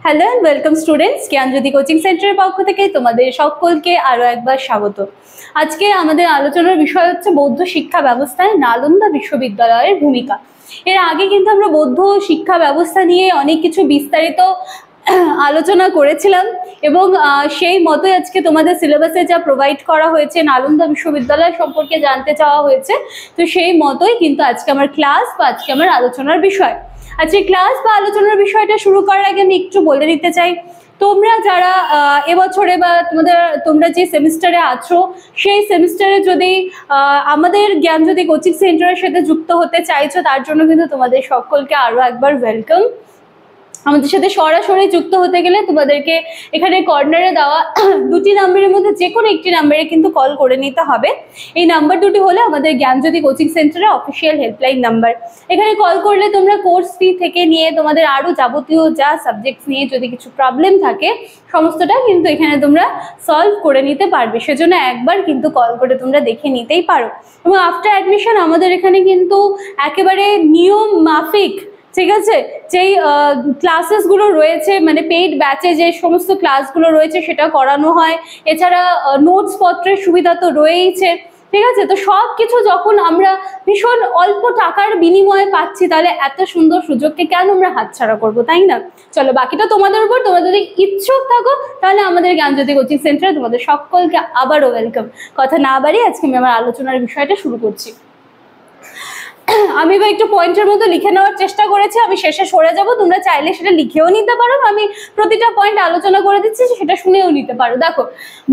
Hello and welcome students, Gyanjyoti coaching সেন্টারের পক্ষ থেকে তোমাদের সকলকে আরো একবার স্বাগত। আজকে আমাদের আলোচনার বিষয় হচ্ছে বৌদ্ধ শিক্ষা ব্যবস্থায় নালন্দা বিশ্ববিদ্যালয়ের ভূমিকা। এর আগে কিন্তু আমরা বৌদ্ধ শিক্ষা ব্যবস্থা নিয়ে অনেক কিছু বিস্তারিত আলোচনা করেছিলাম এবং সেই মতোই আজকে তোমাদের সিলেবাসে যা প্রোভাইড করা হয়েছে নালন্দা বিশ্ববিদ্যালয় সম্পর্কে জানতে চাওয়া হয়েছে, তো সেই মতোই কিন্তু আজকে আমার ক্লাস বা আজকে আমার আলোচনার বিষয়। আজকে ক্লাস বা আলোচনার বিষয়টা শুরু করার আগে আমি একটু বলে দিতে চাই, তোমরা যারা এবছরে বা তোমরা যে সেমিস্টারে আছো সেই সেমিস্টারে যদি আমাদের জ্ঞানজ্যোতি কোচিং সেন্টারের সাথে যুক্ত হতে চাইছো, তার জন্য কিন্তু তোমাদের সকলকে আরো একবার ওয়েলকাম। আমাদের সাথে সরাসরি যুক্ত হতে গেলে তোমাদেরকে এখানে কর্নারে দেওয়া দুটি নাম্বারের মধ্যে যে কোনো একটি নাম্বারে কিন্তু কল করে নিতে হবে। এই নাম্বার দুটি হলো আমাদের জ্ঞানজ্যোতি কোচিং সেন্টারের অফিসিয়াল হেল্পলাইন নাম্বার। এখানে কল করলে তোমরা কোর্স ফি থেকে নিয়ে তোমাদের আরও যাবতীয় যা সাবজেক্ট নিয়ে যদি কিছু প্রবলেম থাকে সমস্তটা কিন্তু এখানে তোমরা সলভ করে নিতে পারবে। সেজন্য একবার কিন্তু কল করে তোমরা দেখে নিতেই পারো। এবং আফটার অ্যাডমিশন আমাদের এখানে কিন্তু একেবারে নিয়ম মাফিক, ঠিক আছে, যেই ক্লাসেসগুলো রয়েছে মানে পেইড ব্যাচে যে সমস্ত ক্লাসগুলো রয়েছে সেটা করানো হয়। এছাড়া নোটস পত্রের সুবিধা তো রয়েইছে, ঠিক আছে। তো সব কিছু যখন আমরা ভীষণ অল্প টাকার বিনিময়ে পাচ্ছি, তাহলে এত সুন্দর সুযোগকে কেন আমরা হাতছাড়া করবো, তাই না? চলো, বাকিটা তোমাদের উপর। তোমরা যদি ইচ্ছুক থাকো তাহলে আমাদের জ্ঞানজ্যোতি কোচিং সেন্টারে তোমাদের সকলকে আবারও ওয়েলকাম। কথা না বাড়িয়ে আজকে আমি আমার আলোচনার বিষয়টা শুরু করছি। আমি এবার একটু পয়েন্টের মতো লিখে নেওয়ার চেষ্টা করেছি, আমি শেষে সরে যাব, তোমরা চাইলে সেটা লিখেও নিতে পারো, আমি প্রতিটা পয়েন্ট আলোচনা করে দিচ্ছি, সেটা শুনেও নিতে পারো। দেখো,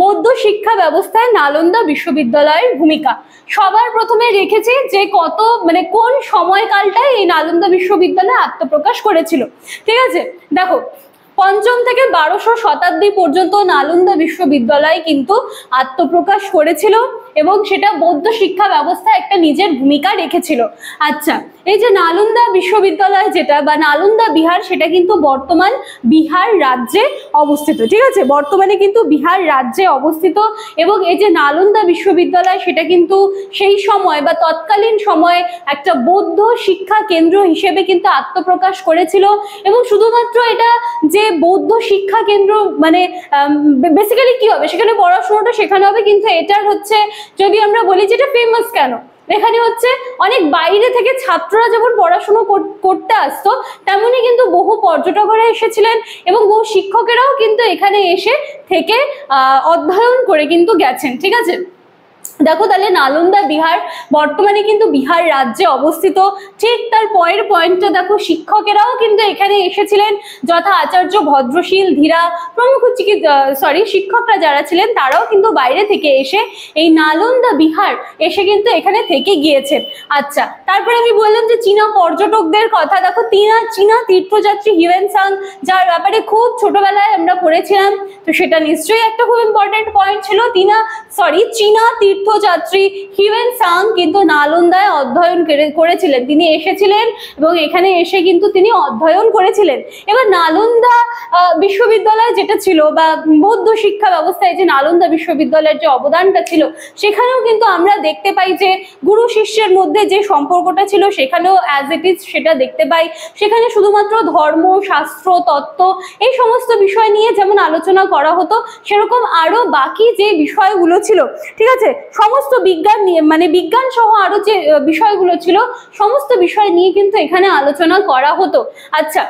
বৌদ্ধ শিক্ষা ব্যবস্থায় নালন্দা বিশ্ববিদ্যালয়ের ভূমিকা সবার প্রথমে রেখেছি যে কোন সময়কালটায় এই নালন্দা বিশ্ববিদ্যালয় আত্মপ্রকাশ করেছিল, ঠিক আছে। দেখো, 5ম থেকে 1200 শতাব্দী পর্যন্ত নালন্দা বিশ্ববিদ্যালয় কিন্তু আত্মপ্রকাশ করেছিল এবং সেটা বৌদ্ধ শিক্ষা ব্যবস্থায় একটা নিজের ভূমিকা রেখেছিল। আচ্ছা, এই যে নালন্দা বিশ্ববিদ্যালয় যেটা বা নালন্দা বিহার, সেটা কিন্তু বর্তমান বিহার রাজ্যে অবস্থিত, ঠিক আছে, বর্তমানে কিন্তু বিহার রাজ্যে অবস্থিত। এবং এই যে নালন্দা বিশ্ববিদ্যালয় সেটা কিন্তু সেই সময় বা তৎকালীন সময়ে একটা বৌদ্ধ শিক্ষা কেন্দ্র হিসেবে কিন্তু আত্মপ্রকাশ করেছিল। এবং শুধুমাত্র এটা যে বৌদ্ধ শিক্ষা কেন্দ্র মানে বেসিক্যালি কি হবে, সেখানে পড়াশোনাটা শেখানো হবে, কিন্তু এটার হচ্ছে যদি আমরা বলি যে এটা ফেমাস কেন, এখানে হচ্ছে অনেক বাইরে থেকে ছাত্ররা যেমন পড়াশোনা করতে আসতো, তেমনি কিন্তু বহু পর্যটকরা এসেছিলেন এবং বহু শিক্ষকেরাও কিন্তু এখানে এসে থেকে অধ্যয়ন করে কিন্তু গেছেন, ঠিক আছে। দেখো, তাহলে নালন্দা বিহার বর্তমানে কিন্তু বিহার রাজ্যে অবস্থিত। ঠিক তার পরের পয়েন্টটা দেখো, শিক্ষকেরাও কিন্তু এখানে এসেছিলেন, যথা আচার্য ভদ্রশীল ধীরা প্রমুখ শিক্ষকরা যারা ছিলেন তারাও কিন্তু বাইরে থেকে এসে এই নালন্দা বিহার এসে কিন্তু এখানে থেকে গিয়েছেন। আচ্ছা, তারপরে আমি বললাম যে চীনা পর্যটকদের কথা। দেখো, চীনা তীর্থযাত্রী হিউয়েন সাং, যার ব্যাপারে খুব ছোটবেলায় আমরা পড়েছিলাম, তো সেটা নিশ্চয়ই একটা খুব ইম্পর্টেন্ট পয়েন্ট ছিল। চীনা তীর্থযাত্রী হিউয়েন সাং কিন্তু নালন্দায় অধ্যয়ন করেছিলেন, তিনি এসেছিলেন এবং এখানে এসে কিন্তু তিনি অধ্যয়ন করেছিলেন। এবার নালন্দা বিশ্ববিদ্যালয় যেটা ছিল বা বৌদ্ধ শিক্ষা ব্যবস্থায় যে নালন্দা বিশ্ববিদ্যালয়ের যে অবদানটা ছিল, সেখানেও কিন্তু আমরা দেখতে পাই যে গুরু শিষ্যের মধ্যে যে সম্পর্কটা ছিল সেখানেও অ্যাজ ইট ইজ সেটা দেখতে পাই। সেখানে শুধুমাত্র ধর্ম, শাস্ত্র, তত্ত্ব এই সমস্ত বিষয় নিয়ে যেমন আলোচনা করা হতো, সেরকম আরো বাকি যে বিষয়গুলো ছিল, ঠিক আছে, সমস্ত বিজ্ঞান নিয়ে মানে বিজ্ঞান সহ আরো যে বিষয়গুলো ছিল সমস্ত বিষয় নিয়ে কিন্তু এখানে আলোচনা করা হতো। আচ্ছা,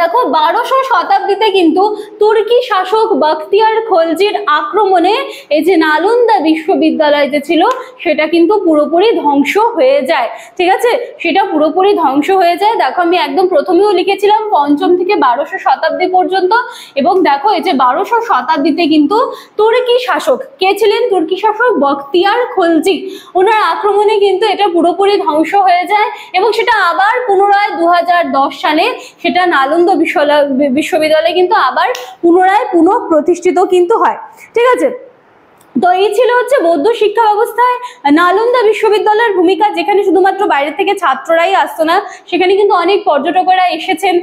দেখো, 1200 শতাব্দীতে কিন্তু তুর্কি শাসক বখতিয়ার খলজির আক্রমণে এই যে নালন্দা বিশ্ববিদ্যালয় যে ছিল সেটা কিন্তু পুরোপুরি ধ্বংস হয়ে যায়, ঠিক আছে, সেটা পুরোপুরি ধ্বংস হয়ে যায়। দেখো, আমি একদম প্রথমেও লিখেছিলাম 5ম থেকে 1200 শতাব্দী পর্যন্ত। এবং দেখো, এই যে 1200 শতাব্দীতে কিন্তু তুর্কি শাসক কে ছিলেন, তুর্কি শাসক বখতিয়ার খলজি, ওনার আক্রমণে কিন্তু এটা পুরোপুরি ধ্বংস হয়ে যায় এবং সেটা আবার পুনরায় 2010 সালে সেটা নালন্দা বিশ্ববিদ্যালয় কিন্তু আবার পুনরায় পুনঃপ্রতিষ্ঠিত কিন্তু হয়, ঠিক আছে। তো এই ছিল হচ্ছে বৌদ্ধ শিক্ষা ব্যবস্থায় নালন্দা বিশ্ববিদ্যালয়ের ভূমিকা, যেখানে শুধুমাত্র বাইরে থেকে ছাত্ররাই আসতো না, সেখানে কিন্তু অনেক পর্যটকরা এসেছেন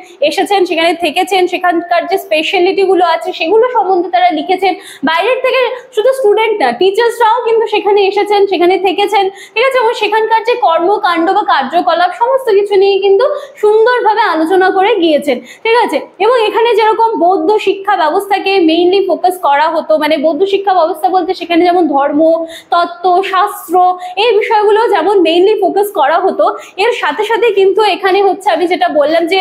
সেখানে থেকেছেন, সেখানকার যে স্পেশালিটি গুলো আছে সেগুলো সম্বন্ধে তারা লিখেছেন। বাইরের থেকে শুধু স্টুডেন্ট না, টিচার্সরাও কিন্তু সেখানে এসেছেন, সেখানে থেকেছেন, ঠিক আছে, এবং সেখানকার যে কর্মকাণ্ড বা কার্যকলাপ সমস্ত কিছু নিয়ে কিন্তু সুন্দরভাবে আলোচনা করে গিয়েছেন, ঠিক আছে। এবং এখানে যেরকম বৌদ্ধ শিক্ষা ব্যবস্থাকে মেইনলি ফোকাস করা হতো, মানে বৌদ্ধ শিক্ষা ব্যবস্থা বলতে সেখানে যেমন ধর্ম, তত্ত্ব, শাস্ত্র এই বিষয়গুলো যেমন মেইনলি ফোকাস করা হতো, এর সাথে সাথে কিন্তু এখানে হচ্ছে আমি যেটা বললাম যে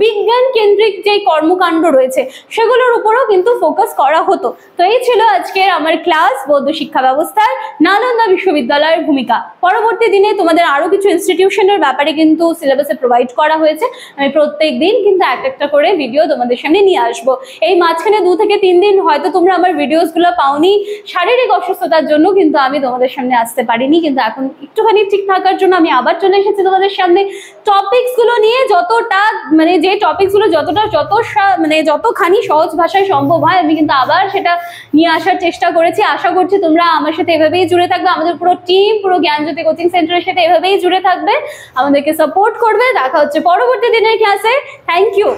বিজ্ঞান কেন্দ্রিক যে কর্মকাণ্ড রয়েছে সেগুলোর উপরও কিন্তু ফোকাস করা হতো। তো এই ছিল আজকের আমার ক্লাস, বৌদ্ধ শিক্ষা ব্যবস্থায় নালন্দা বিশ্ববিদ্যালয়ের ভূমিকা। পরবর্তী দিনে তোমাদের আরো কিছু ইনস্টিটিউশনের ব্যাপারে কিন্তু সিলেবাসে প্রোভাইড করা হয়েছে, আমি প্রত্যেক দিন কিন্তু একটা করে ভিডিও তোমাদের সামনে নিয়ে আসবো। এই মাঝখানে 2 থেকে 3 দিন হয়তো তোমরা আমার ভিডিওসগুলো পাওনি, শারীরিক অসুস্থতার জন্য কিন্তু আমি তোমাদের সামনে আসতে পারিনি, কিন্তু এখন একটুখানি ঠিক থাকার জন্য আমি আবার চলে এসেছি তোমাদের সামনে টপিকস গুলো নিয়ে, যতটা মানে যে টপিকস গুলো যতখানি সহজ ভাষায় সম্ভব হয় আমি কিন্তু আবার সেটা নিয়ে আসার চেষ্টা করেছি। আশা করছি তোমরা আমার সাথে এভাবেই জুড়ে থাকবে, আমাদের পুরো টিম, পুরো জ্ঞানজ্যোতি কোচিং সেন্টারের সাথে এভাবেই জুড়ে থাকবে, আমাদেরকে সাপোর্ট করবে। দেখা হচ্ছে পরবর্তী দিনের ক্লাসে। Thank you.